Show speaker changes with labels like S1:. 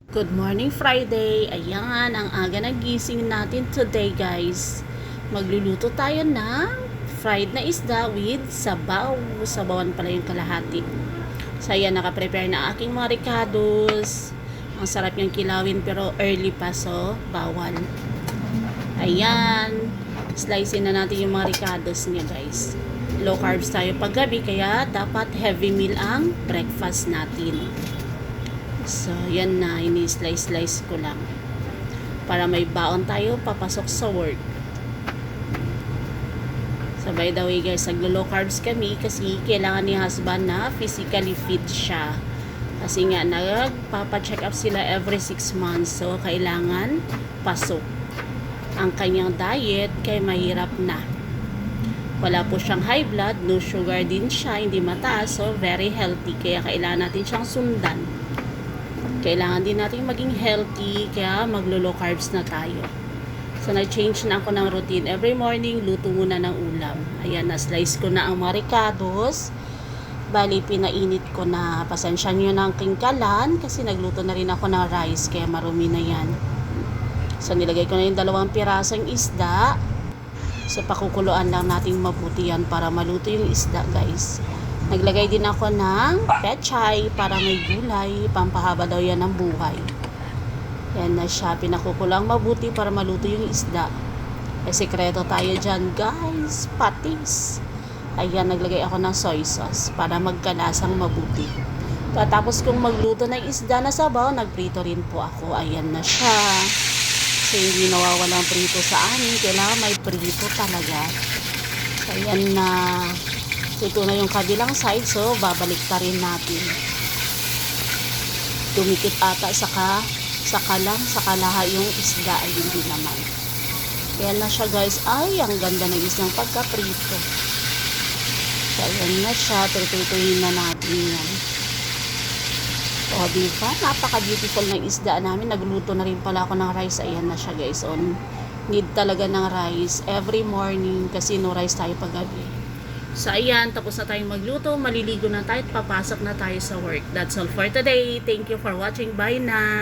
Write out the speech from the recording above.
S1: Good morning Friday. Ayan, ang aga nagising natin today guys. Magluluto tayo ng fried na isda with sabaw. Sabawan pala yung kalahati. So ayan, nakaprepare na aking mga ricados. Ang sarap niyang kilawin pero early pa so bawal. Ayan, slicein na natin yung mga ricados niya guys. Low carbs tayo paggabi kaya dapat heavy meal ang breakfast natin. So, yan na. Ini-slice-slice ko lang. Para may baon tayo papasok sa work. So, by the way guys, naglo-low carbs kami kasi kailangan ni husband na physically fit siya. Kasi nga, nagpapa-check up sila every 6 months. So, kailangan pasok ang kanyang diet kaya mahirap na. Wala po siyang high blood, no sugar din siya, hindi mataas. So, very healthy. Kaya kailangan natin siyang sundan. Kailangan din natin maging healthy, kaya maglo-low carbs na tayo. So, nag-change na ako ng routine. Every morning, luto muna ng ulam. Ayan, na-slice ko na ang mga ricados. Bali, pinainit ko na. Pasensya nyo ng kingkalan kasi nagluto na rin ako ng rice, kaya marumi na yan. So, nilagay ko na yung 2 pirasong isda. So, pakukuluan lang natin mabuti yan para maluto yung isda, guys. Naglagay din ako ng pechay para may gulay. Pampahaba daw yan ng buhay. Yan na siya. Pinakukulang mabuti para maluto yung isda. Eh, sekreto tayo dyan, guys. Patis. Ayan, naglagay ako ng soy sauce para magkalasang mabuti. Tapos kung magluto ng isda na sabaw, nagprito rin po ako. Ayan na siya. So, hindi nawawalang prito sa amin. Kailangan may prito talaga. So, ayan na. Ito na yung kabilang side, so babalik ta rin natin. Tumikit ata sa kalaha yung isda ay hindi naman. Kaya na siya guys, ay ang ganda ng isang pagkaprito. So ayan na siya, tututuhin na natin yan. O diba, napaka beautiful ng isda namin. Nagluto na rin pala ako ng rice. Ayan na siya guys, need talaga ng rice every morning kasi no rice tayo paggabi. So ayan, tapos na tayong magluto, maliligo na tayo at papasok na tayo sa work. That's all for today. Thank you for watching. Bye na!